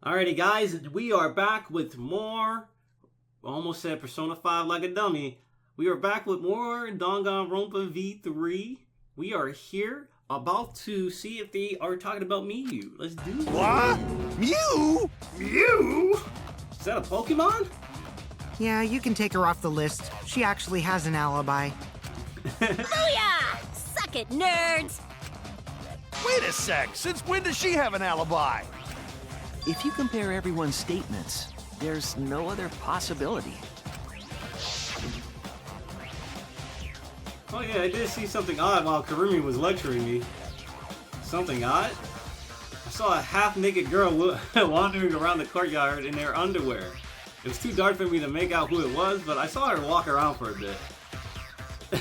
Alrighty guys, we are back with more, almost said Persona 5 like a dummy. We are back with more Danganronpa V3. We are here about to see if they are talking about Miyu. Let's do this. What? Mew? Mew? Is that a Pokemon? Yeah, you can take her off the list. She actually has an alibi. Booyah! Suck it, nerds! Wait a sec, since when does she have an alibi? If you compare everyone's statements, there's no other possibility. Oh yeah, I did see something odd while Karumi was lecturing me. Something odd? I saw a half-naked girl wandering around the courtyard in their underwear. It was too dark for me to make out who it was, but I saw her walk around for a bit.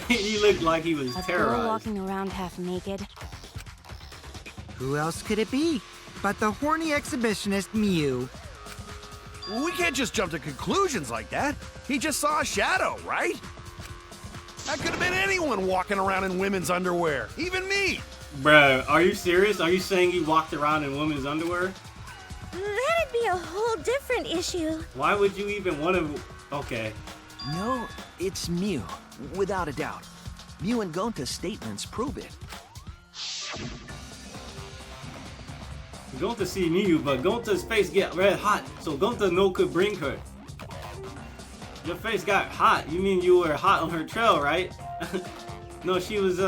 He looked like he was A terrorized. girl walking around half naked. Who else could it be but the horny exhibitionist Mew? Well, we can't just jump to conclusions like that. He just saw a shadow, right? That could have been anyone walking around in women's underwear, even me. Bruh, are you serious? Are you saying you walked around in women's underwear? That'd be a whole different issue. Why would you even want to... Okay. No, it's Mew, without a doubt. Mew and Gonta's statements prove it. Gonta see Miyu, but Gonta's face get red hot, so Gonta no could bring her. Your face got hot. You mean you were hot on her trail, right? No, she was,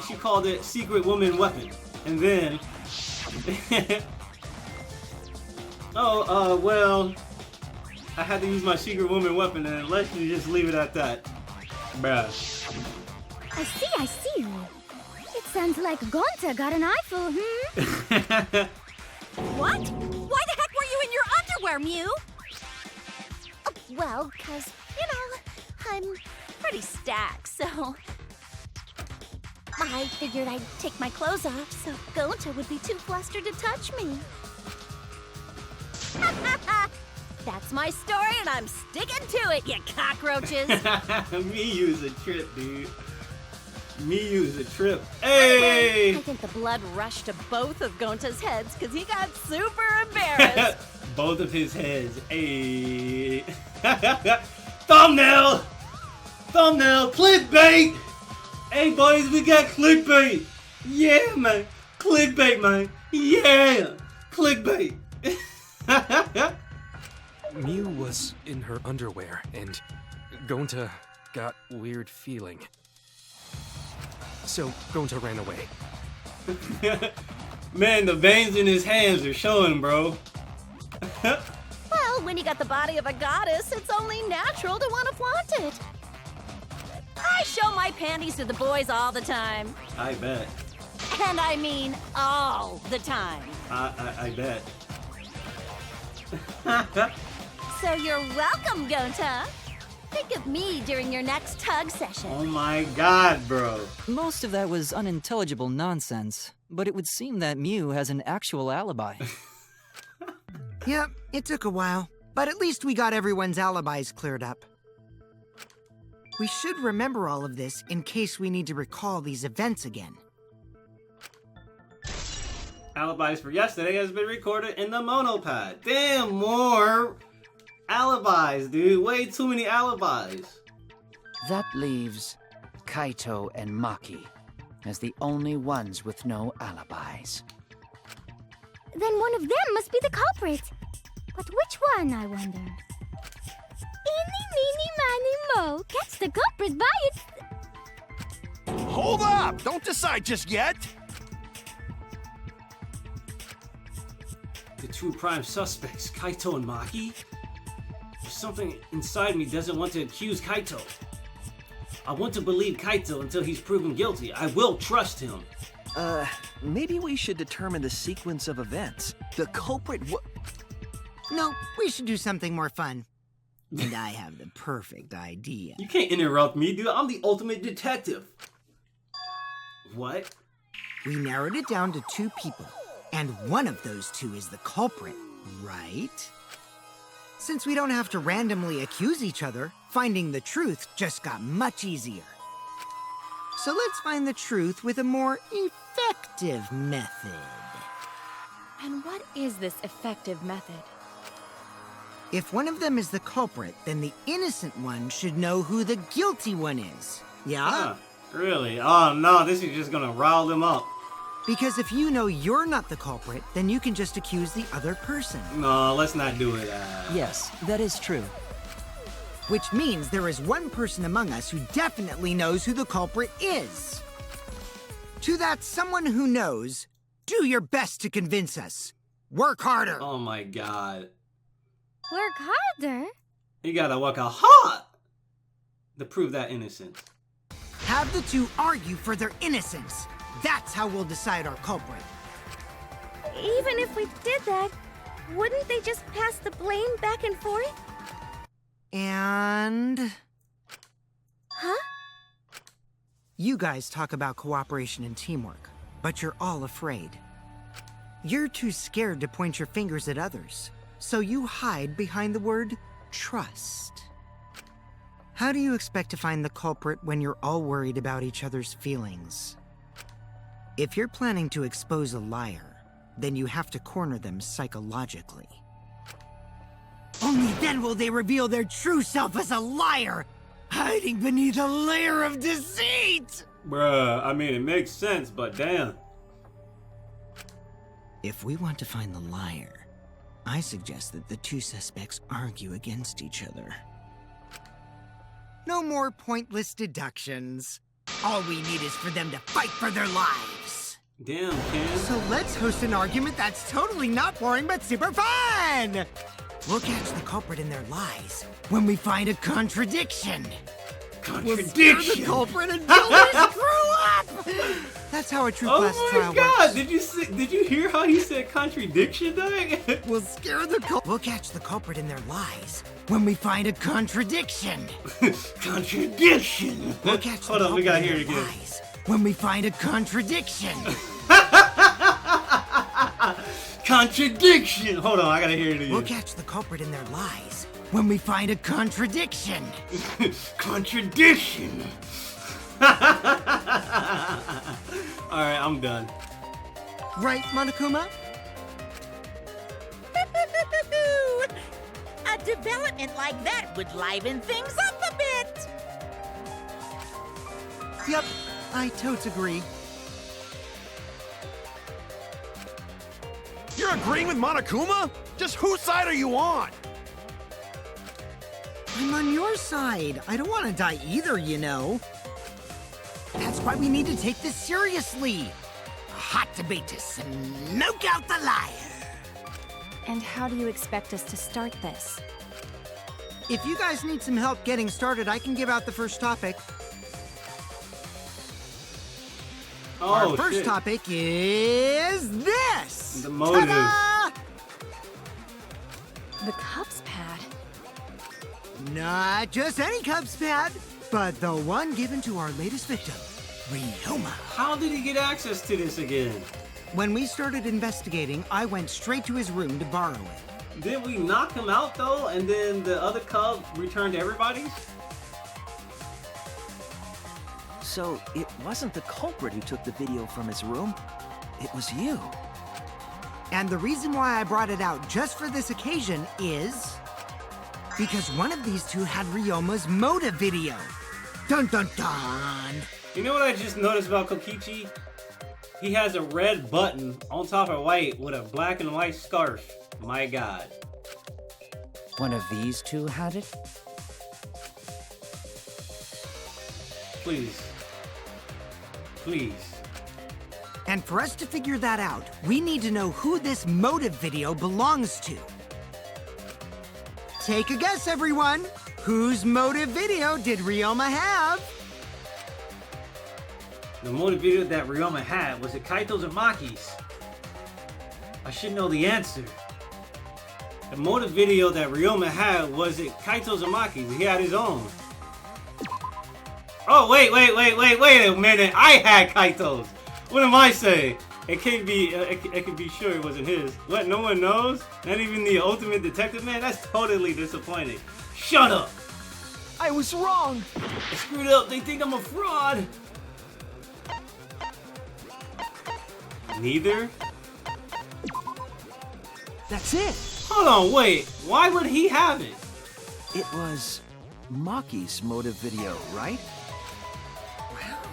she called it secret woman weapon. And then... well... I had to use my secret woman weapon, and let's just leave it at that. Bruh. I see. It sounds like Gonta got an eyeful, What? Why the heck were you in your underwear, Mew? Oh, well, 'cause, I'm pretty stacked, so... I figured I'd take my clothes off so Gonta would be too flustered to touch me. That's my story and I'm sticking to it, you cockroaches! Miyu's a trip, dude. Miyu's a trip. Hey! I think the blood rushed to both of Gonta's heads because he got super embarrassed. Both of his heads. Hey. Thumbnail! Thumbnail! Clickbait! Hey, boys, we got clickbait! Yeah, man! Clickbait, man! Yeah! Clickbait! Mew was in her underwear, and Gonta got weird feeling. So Gonta ran away. Man, the veins in his hands are showing, bro. Well, when you got the body of a goddess, it's only natural to want to flaunt it. I show my panties to the boys all the time. I bet. And I mean all the time. I bet. So you're welcome, Gonta. Think of me during your next tug session. Oh my god, bro. Most of that was unintelligible nonsense, but it would seem that Mew has an actual alibi. Yep, it took a while, but at least we got everyone's alibis cleared up. We should remember all of this in case we need to recall these events again. Alibis for yesterday has been recorded in the monopad. Damn, more alibis, dude. Way too many alibis. That leaves Kaito and Maki as the only ones with no alibis. Then one of them must be the culprit. But which one, I wonder? Eeny, meeny, miny, mo. Catch the culprit by its... Hold up! Don't decide just yet! The two prime suspects, Kaito and Maki? There's something inside me doesn't want to accuse Kaito. I want to believe Kaito until he's proven guilty. I will trust him. Maybe we should determine the sequence of events. The culprit No, we should do something more fun. And I have the perfect idea. You can't interrupt me, dude. I'm the ultimate detective. What? We narrowed it down to 2 people, and one of those 2 is the culprit, right? Since we don't have to randomly accuse each other, finding the truth just got much easier. So let's find the truth with a more effective method. And what is this effective method? If one of them is the culprit, then the innocent one should know who the guilty one is. Yeah? Huh, really? Oh no, this is just gonna rile them up. Because if you know you're not the culprit, then you can just accuse the other person. No, let's not do it. Yes, that is true. Which means there is one person among us who definitely knows who the culprit is. To that someone who knows, do your best to convince us. Work harder. Oh my god. Work harder? You gotta work a hard to prove that innocence. Have the two argue for their innocence. That's how we'll decide our culprit. Even if we did that, wouldn't they just pass the blame back and forth? And... Huh? You guys talk about cooperation and teamwork, but you're all afraid. You're too scared to point your fingers at others, so you hide behind the word trust. How do you expect to find the culprit when you're all worried about each other's feelings? If you're planning to expose a liar, then you have to corner them psychologically. Only then will they reveal their true self as a liar, hiding beneath a layer of deceit! Bruh, I mean, it makes sense, but damn. If we want to find the liar, I suggest that the two suspects argue against each other. No more pointless deductions. All we need is for them to fight for their lives. Damn, Ken. So let's host an argument that's totally not boring but super fun! We'll catch the culprit in their lies when we find a contradiction. We'll scare the culprit until they screw up! That's how a true class trial Oh my god, works. did you hear how he said contradiction, Doug? We'll scare the culprit. We'll catch the culprit in their lies when we find a contradiction. Contradiction! We'll catch Hold the on, we culprit gotta in hear their it again. lies when we find a contradiction. Contradiction! Hold on, I gotta hear it again. We'll catch the culprit in their lies when we find a contradiction. Contradiction! Alright, I'm done. Right, Monokuma? A development like that would liven things up a bit. Yep, I totes agree. You're agreeing with Monokuma? Just whose side are you on? I'm on your side. I don't want to die either, you know. That's why we need to take this seriously. A hot debate to smoke out the liar. And how do you expect us to start this? If you guys need some help getting started, I can give out the first topic. Our first shit. topic is this! The motive. Ta-da! The Cubs pad. Not just any Cubs pad, but the one given to our latest victim, Ryoma. How did he get access to this again? When we started investigating, I went straight to his room to borrow it. Did we knock him out though, and then the other cub returned to everybody's? So it wasn't the culprit who took the video from his room. It was you. And the reason why I brought it out just for this occasion is because one of these two had Ryoma's motive video. Dun dun dun! You know what I just noticed about Kokichi? He has a red button on top of white with a black and white scarf. My god. One of these two had it? Please. Please. And for us to figure that out, we need to know who this motive video belongs to. Take a guess, everyone. Whose motive video did Ryoma have? The motive video that Ryoma had, was it Kaito's or Maki's? I should know the answer. The motive video that Ryoma had, was it Kaito's or Maki's? He had his own. Oh, wait a minute. I had Kaito's. What am I saying? It can't be, it can be sure it wasn't his. What, no one knows? Not even the ultimate detective man? That's totally disappointing. Shut up! I was wrong. I screwed up. They think I'm a fraud. Neither? That's it. Hold on, wait. Why would he have it? It was Maki's motive video, right?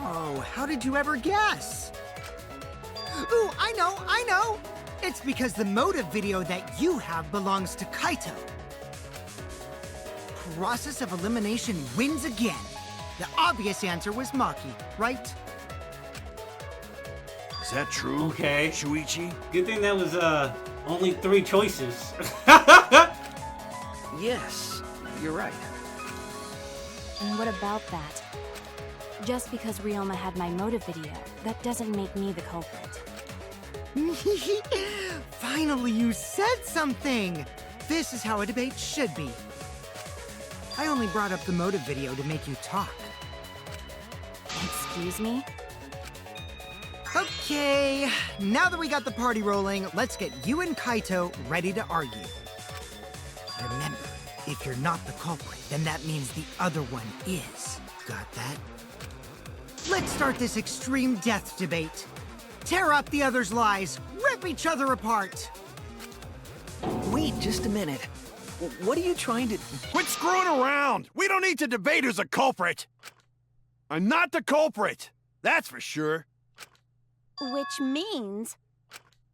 Wow, how did you ever guess? Ooh, I know! It's because the motive video that you have belongs to Kaito. Process of elimination wins again. The obvious answer was Maki, right? Is that true? Okay. Shuichi? Good thing that was only 3 choices. Yes, you're right. And what about that? Just because Ryoma had my motive video, that doesn't make me the culprit. Finally, you said something! This is how a debate should be. I only brought up the motive video to make you talk. Excuse me? Okay, now that we got the party rolling, let's get you and Kaito ready to argue. Remember, if you're not the culprit, then that means the other one is. Got that? Let's start this extreme death debate. Tear up the other's lies, rip each other apart. Wait just a minute. What are you trying to... Quit screwing around! We don't need to debate who's a culprit! I'm not the culprit! That's for sure. Which means...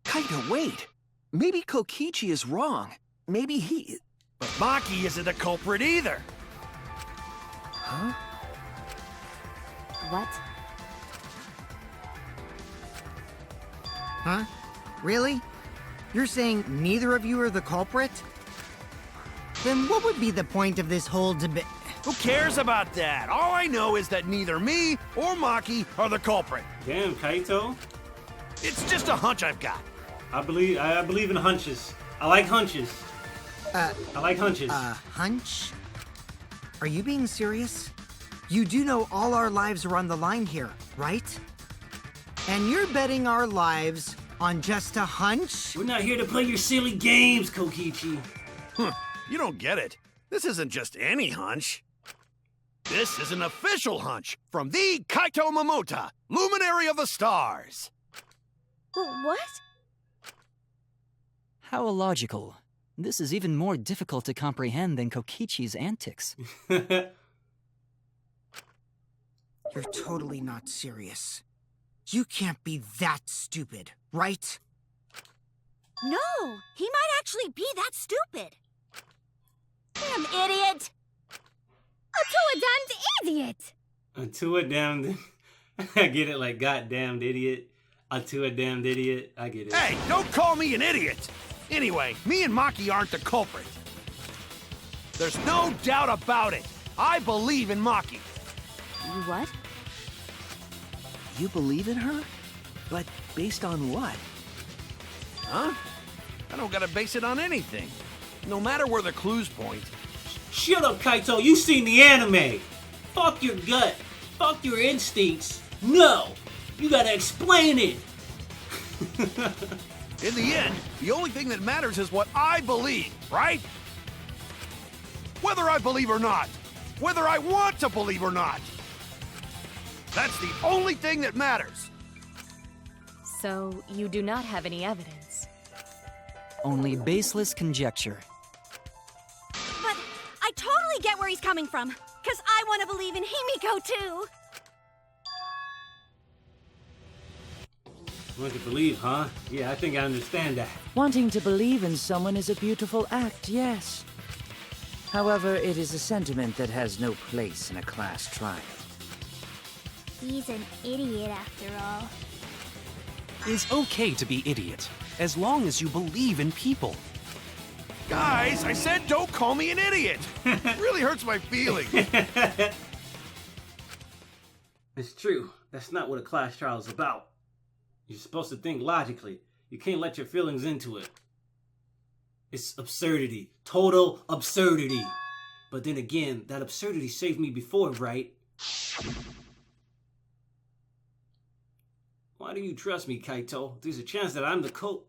Kaito, wait! Maybe Kokichi is wrong. Maybe he... But Maki isn't the culprit either! Huh? What? Huh? Really? You're saying neither of you are the culprit? Then what would be the point of this whole debate? Who cares about that? All I know is that neither me or Maki are the culprit. Damn, Kaito. It's just a hunch I've got. I believe in hunches. I like hunches. I like hunches. Hunch? Are you being serious? You do know all our lives are on the line here, right? And you're betting our lives on just a hunch? We're not here to play your silly games, Kokichi. Huh, you don't get it. This isn't just any hunch. This is an official hunch from the Kaito Momota, luminary of the stars. What? How illogical. This is even more difficult to comprehend than Kokichi's antics. You're totally not serious. You can't be that stupid, right? No, he might actually be that stupid. Damn idiot! A damned idiot! To a damned... I get it, like, goddamned idiot. To a damned idiot. I get it. Hey, don't call me an idiot! Anyway, me and Maki aren't the culprit. There's no doubt about it. I believe in Maki. You what? You believe in her? But based on what? Huh? I don't gotta base it on anything. No matter where the clues point. Shut up, Kaito. You seen the anime. Fuck your gut. Fuck your instincts. No! You gotta explain it! In the end, the only thing that matters is what I believe, right? Whether I believe or not. Whether I want to believe or not. That's the only thing that matters. So, you do not have any evidence? Only baseless conjecture. But I totally get where he's coming from, because I want to believe in Himiko too. Want to believe, huh? Yeah, I think I understand that. Wanting to believe in someone is a beautiful act, yes. However, it is a sentiment that has no place in a class trial. He's an idiot after all. It's okay to be idiot, as long as you believe in people. Guys, I said don't call me an idiot. It really hurts my feelings. It's true. That's not what a class trial is about. You're supposed to think logically. You can't let your feelings into it. It's absurdity. Total absurdity. But then again, that absurdity saved me before, right? Why do you trust me, Kaito? There's a chance that I'm the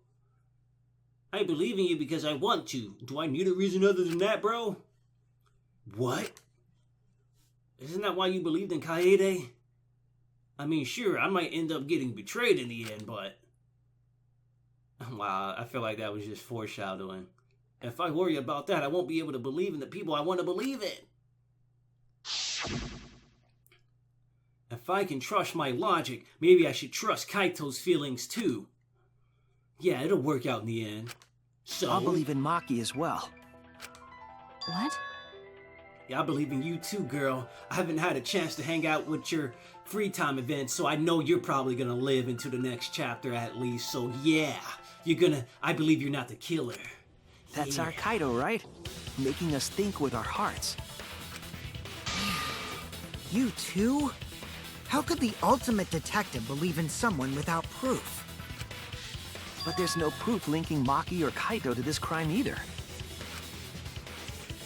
I believe in you because I want to. Do I need a reason other than that, bro? What? Isn't that why you believed in Kaede? I mean, sure, I might end up getting betrayed in the end, but... Wow, I feel like that was just foreshadowing. If I worry about that, I won't be able to believe in the people I want to believe in. If I can trust my logic, maybe I should trust Kaito's feelings too. Yeah, it'll work out in the end. So I'll believe in Maki as well. What? Yeah, I believe in you too, girl. I haven't had a chance to hang out with your free time events, so I know you're probably gonna live into the next chapter at least. So yeah, I believe you're not the killer. That's our Kaito, right? Making us think with our hearts. You too? How could the ultimate detective believe in someone without proof? But there's no proof linking Maki or Kaito to this crime either.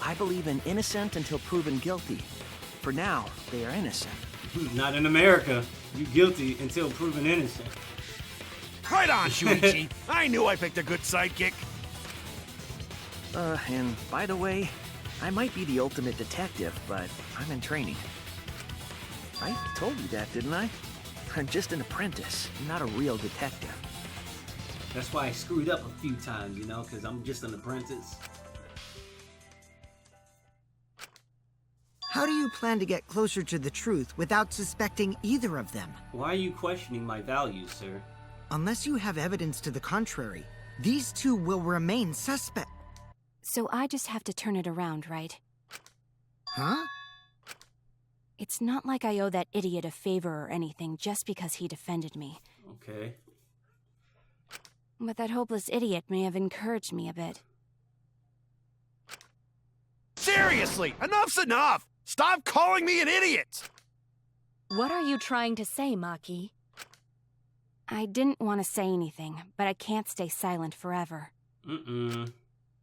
I believe in innocent until proven guilty. For now, they are innocent. Not in America. You guilty until proven innocent. Right on, Shuichi. I knew I picked a good sidekick. And by the way, I might be the ultimate detective, but I'm in training. I told you that, didn't I? I'm just an apprentice, not a real detective. That's why I screwed up a few times, you know, because I'm just an apprentice. How do you plan to get closer to the truth without suspecting either of them? Why are you questioning my values, sir? Unless you have evidence to the contrary, these two will remain suspect. So I just have to turn it around, right? Huh? It's not like I owe that idiot a favor or anything just because he defended me. Okay. But that hopeless idiot may have encouraged me a bit. Seriously, enough's enough! Stop calling me an idiot! What are you trying to say, Maki? I didn't want to say anything, but I can't stay silent forever.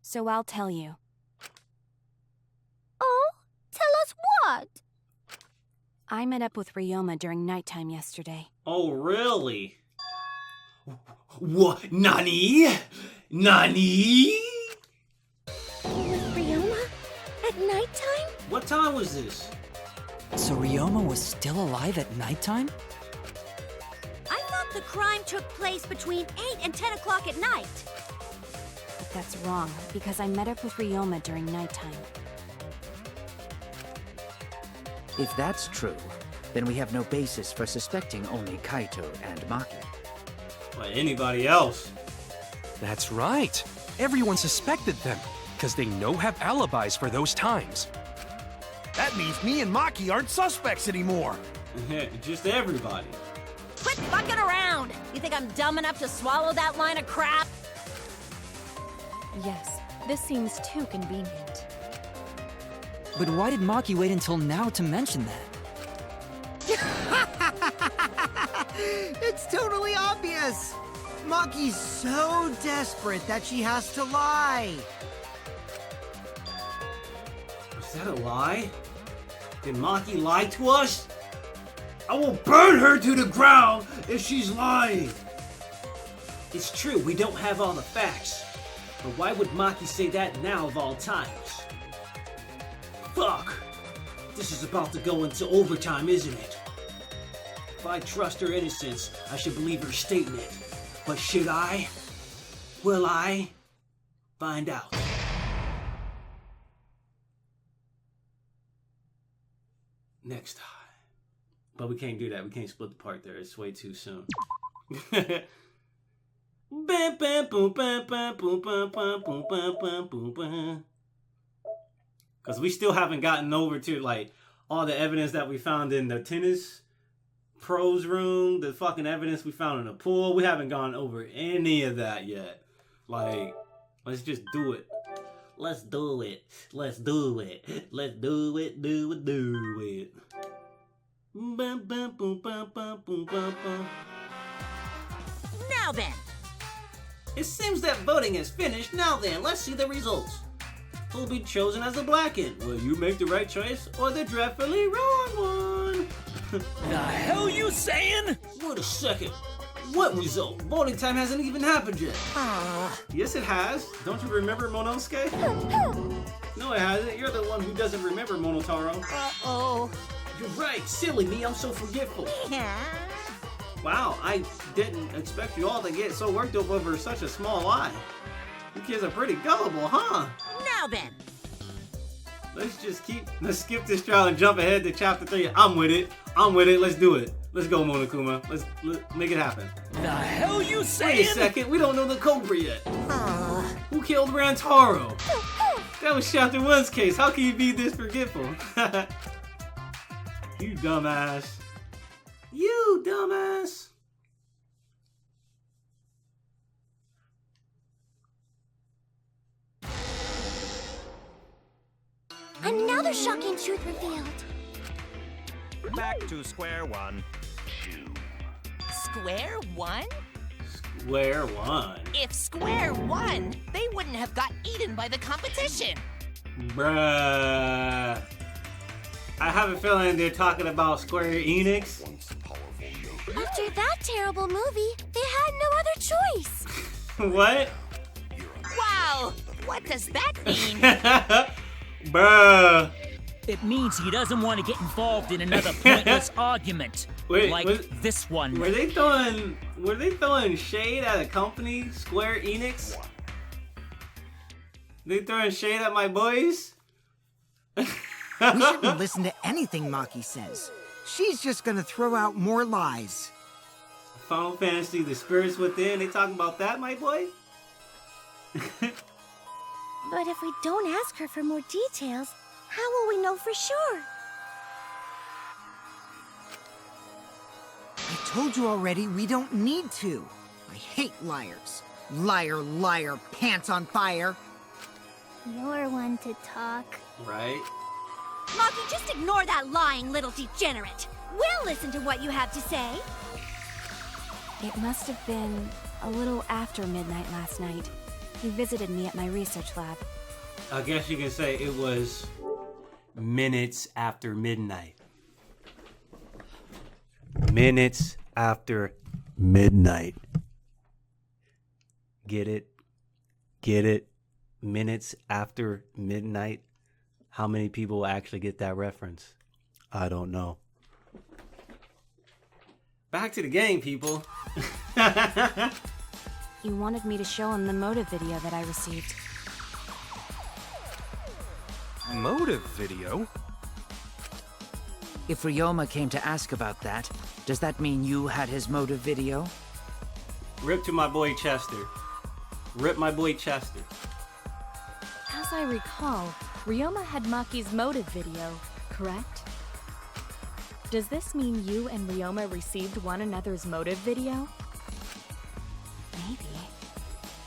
So I'll tell you. Oh? Tell us what? I met up with Ryoma during nighttime yesterday. Oh, really? What? Nani? Nani? With Ryoma? At nighttime? What time was this? So Ryoma was still alive at nighttime? I thought the crime took place between 8 and 10 o'clock at night. But that's wrong, because I met up with Ryoma during nighttime. If that's true, then we have no basis for suspecting only Kaito and Maki. Like anybody else. That's right. Everyone suspected them, because they have alibis for those times. That means me and Maki aren't suspects anymore. Just everybody. Quit fucking around! You think I'm dumb enough to swallow that line of crap? Yes, this seems too convenient. But why did Maki wait until now to mention that? It's totally obvious! Maki's so desperate that she has to lie. Was that a lie? Did Maki lie to us? I will burn her to the ground if she's lying! It's true, we don't have all the facts. But why would Maki say that now of all times? Fuck! This is about to go into overtime, isn't it? If I trust her innocence, I should believe her statement. But should I? Will I? Find out. Next time. But we can't do that. We can't split the part there. It's way too soon. Bam, bam, boom, bam, bam, boom, bam, bam, boom, bam, bam, boom, bam. Because we still haven't gotten over to, like, all the evidence that we found in the tennis pros room, the fucking evidence we found in the pool. We haven't gone over any of that yet. Like, let's just do it. Let's do it. Let's do it. Let's do it, do it, do it. Bam, bam, boom, bam, bam, boom, bam, bam. Now then! It seems that voting is finished. Now then, let's see the results. Who'll be chosen as the Blacken? Will you make the right choice or the dreadfully wrong one? The hell you saying? Wait a second. What result? Voting time hasn't even happened yet. Yes, it has. Don't you remember, Monosuke? No, it hasn't. You're the one who doesn't remember, Monotaro. Uh-oh. You're right. Silly me. I'm so forgetful. Yeah. Wow, I didn't expect you all to get so worked up over such a small lie. You kids are pretty gullible, huh? Now then. Let's skip this trial and jump ahead to chapter 3. I'm with it. Let's do it. Let's go, Monokuma. Let's make it happen. The hell you saying? Wait a second, we don't know the Cobra yet. Who killed Rantaro? That was chapter 1's case. How can you be this forgetful? You dumbass. You dumbass. Another shocking truth revealed. Back to square one. Square one? Square one. If Square won, they wouldn't have got eaten by the competition. Bruh. I have a feeling they're talking about Square Enix. After that terrible movie, they had no other choice. What? Wow, what does that mean? Bruh. It means he doesn't want to get involved in another pointless argument. Wait, like this one. Were they throwing shade at a company, Square Enix? They throwing shade at my boys? We shouldn't listen to anything Maki says. She's just gonna throw out more lies. Final Fantasy, The Spirits Within, they talking about that, my boy? But if we don't ask her for more details, how will we know for sure? I told you already, we don't need to. I hate liars. Liar, liar, pants on fire. You're one to talk. Right? Maki, just ignore that lying little degenerate. We'll listen to what you have to say. It must have been a little after midnight last night. He visited me at my research lab. I guess you can say it was minutes after midnight. Minutes after midnight. Get it? Get it? Minutes after midnight? How many people actually get that reference? I don't know. Back to the game, people. You wanted me to show him the motive video that I received. Motive video? If Ryoma came to ask about that, does that mean you had his motive video? Rip to my boy Chester. Rip my boy Chester. As I recall, Ryoma had Maki's motive video, correct? Does this mean you and Ryoma received one another's motive video? Maybe.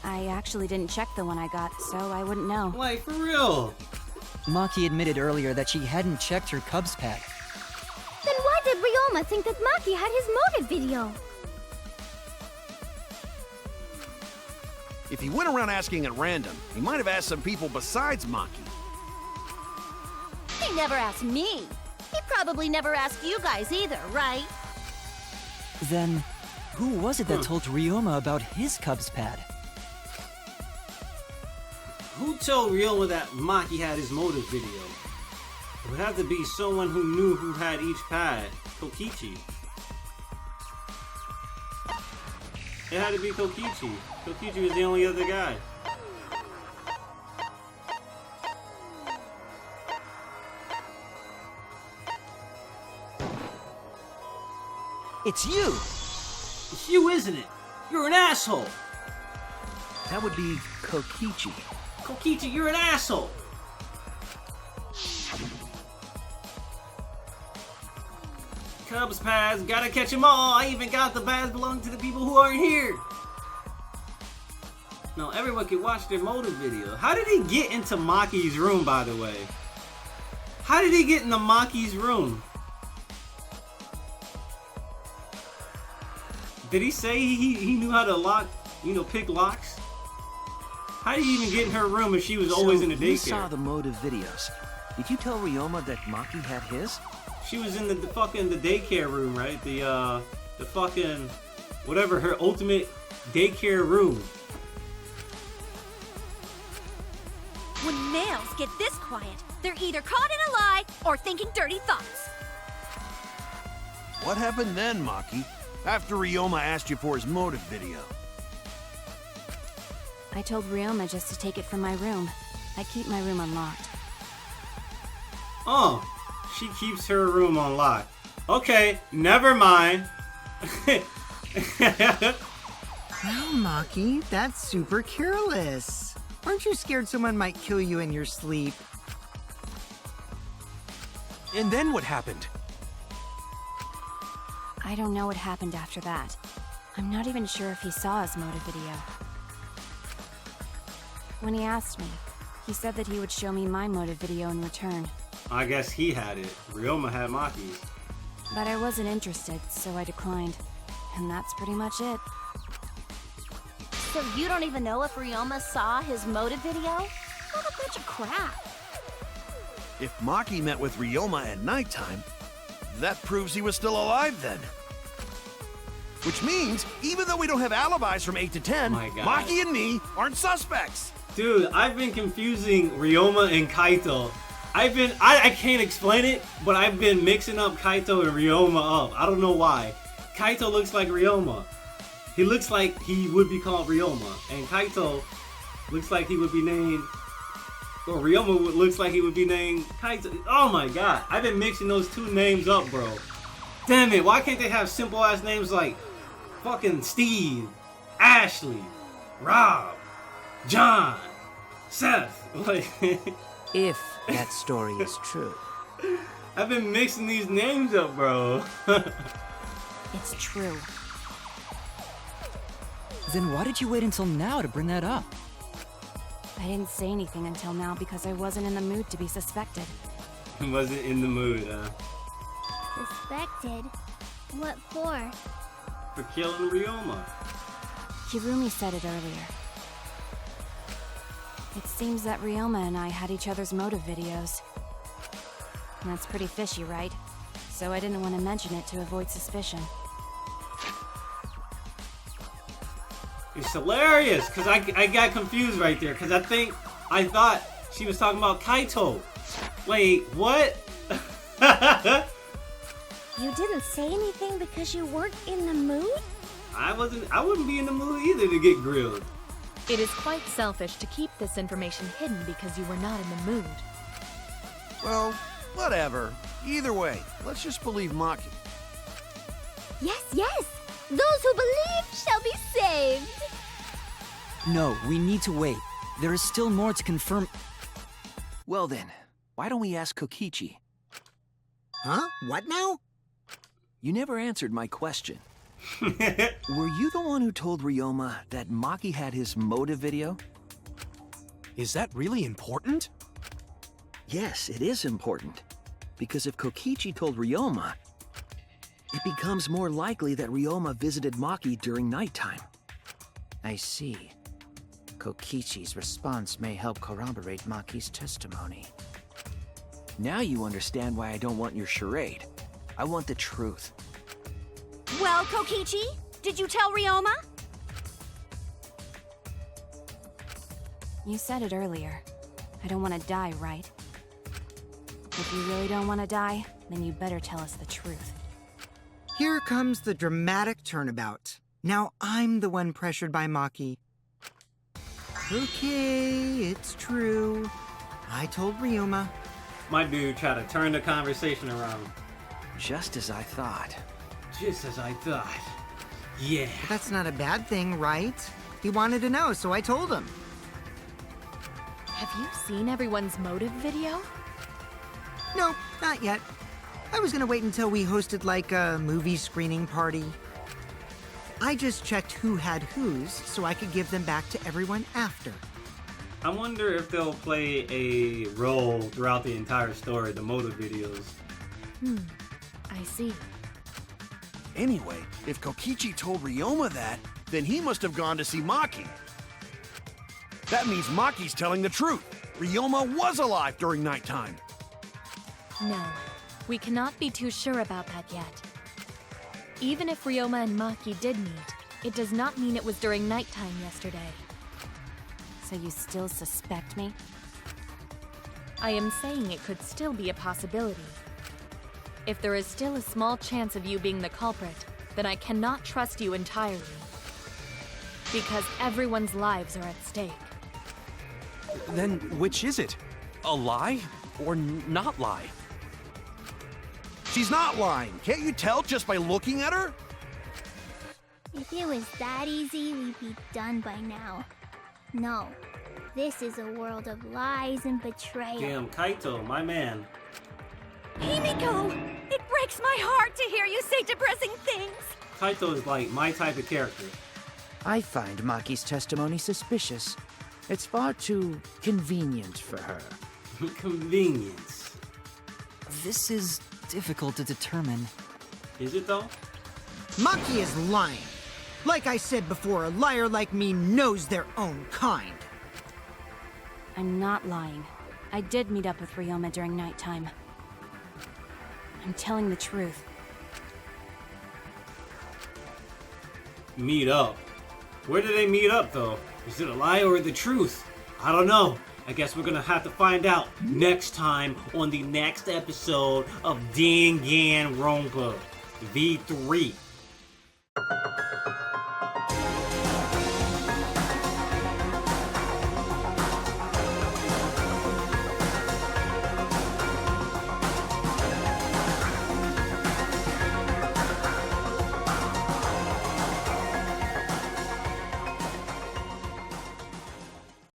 I actually didn't check the one I got, so I wouldn't know. Like, for real? Maki admitted earlier that she hadn't checked her Cubs pack. Then why did Ryoma think that Maki had his motive video? If he went around asking at random, he might have asked some people besides Maki. He never asked me. He probably never asked you guys either, right? Then, who was it that told Ryoma about his Cubs pad? Who told Ryoma that Maki had his motive video? It would have to be someone who knew who had each pad. Kokichi. It had to be Kokichi. Kokichi was the only other guy. It's you! It's you, isn't it? You're an asshole! That would be Kokichi. Kokichi, you're an asshole! Cubs pads, gotta catch them all. I even got the pads belonging to the people who aren't here. No, everyone can watch their motive video. How did he get into Maki's room, by the way? How did he get into Maki's room? Did he say he knew how to lock, pick locks? How did he even get in her room if she was always in the daycare? You saw the motive videos. Did you tell Ryoma that Maki had his? She was in the daycare room, right? The fucking whatever, her ultimate daycare room. When males get this quiet, they're either caught in a lie or thinking dirty thoughts. What happened then, Maki? After Ryoma asked you for his motive video? I told Ryoma just to take it from my room. I keep my room unlocked. Oh, she keeps her room on lock. Okay, never mind. Well, Maki, that's super careless. Aren't you scared someone might kill you in your sleep? And then what happened? I don't know what happened after that. I'm not even sure if he saw his motive video. When he asked me, he said that he would show me my motive video in return. I guess he had it. Ryoma had Maki's. But I wasn't interested, so I declined. And that's pretty much it. So you don't even know if Ryoma saw his motive video? What a bunch of crap. If Maki met with Ryoma at nighttime, that proves he was still alive then. Which means, even though we don't have alibis from 8 to 10, My God. Maki and me aren't suspects. Dude, I've been confusing Ryoma and Kaito. I can't explain it, but I've been mixing up Kaito and Ryoma up. I don't know why. Kaito looks like Ryoma. He looks like he would be called Ryoma. And Kaito looks like he would be named... Or Ryoma looks like he would be named Kaito. Oh my god. I've been mixing those two names up, bro. Damn it. Why can't they have simple ass names like fucking Steve, Ashley, Rob, John, Seth? Like... If that story is true. I've been mixing these names up, bro. It's true. Then why did you wait until now to bring that up? I didn't say anything until now because I wasn't in the mood to be suspected. He wasn't in the mood, Suspected? What for? for killing Ryoma. Kirumi said it earlier. It seems that Ryoma and I had each other's motive videos. That's pretty fishy, right? So I didn't want to mention it to avoid suspicion. It's hilarious, because I got confused right there, because I thought she was talking about Kaito. Wait, what? You didn't say anything because you weren't in the mood? I wouldn't be in the mood either to get grilled. It is quite selfish to keep this information hidden because you were not in the mood. Well, whatever. Either way, let's just believe Maki. Yes, yes! Those who believe shall be saved! No, we need to wait. There is still more to confirm. Well then, why don't we ask Kokichi? Huh? What now? You never answered my question. Were you the one who told Ryoma that Maki had his motive video? Is that really important? Yes, it is important. Because if Kokichi told Ryoma, it becomes more likely that Ryoma visited Maki during nighttime. I see. Kokichi's response may help corroborate Maki's testimony. Now you understand why I don't want your charade. I want the truth. Well, Kokichi, did you tell Ryoma? You said it earlier. I don't want to die, right? If you really don't want to die, then you better tell us the truth. Here comes the dramatic turnabout. Now I'm the one pressured by Maki. Okay, it's true. I told Ryoma. My dude tried to turn the conversation around. Just as I thought. Just as I thought. Yeah. But that's not a bad thing, right? He wanted to know, so I told him. Have you seen everyone's motive video? No, not yet. I was gonna wait until we hosted like a movie screening party. I just checked who had whose so I could give them back to everyone after. I wonder if they'll play a role throughout the entire story, the motive videos. I see. Anyway, if Kokichi told Ryoma that, then he must have gone to see Maki. That means Maki's telling the truth. Ryoma was alive during nighttime. No, we cannot be too sure about that yet. Even if Ryoma and Maki did meet, it does not mean it was during nighttime yesterday. So you still suspect me? I am saying it could still be a possibility. If there is still a small chance of you being the culprit, then I cannot trust you entirely. Because everyone's lives are at stake. Then which is it? A lie or not lie? She's not lying. Can't you tell just by looking at her? If it was that easy, we'd be done by now. No. This is a world of lies and betrayal. Damn, Kaito, my man. Himiko! It breaks my heart to hear you say depressing things! Kaito is like my type of character. I find Maki's testimony suspicious. It's far too convenient for her. Convenience. This is difficult to determine. Is it though? Maki is lying. Like I said before, a liar like me knows their own kind. I'm not lying. I did meet up with Ryoma during nighttime. I'm telling the truth. Meet up. Where did they meet up though? Is it a lie or the truth? I don't know. I guess we're gonna have to find out next time on the next episode of Danganronpa V3.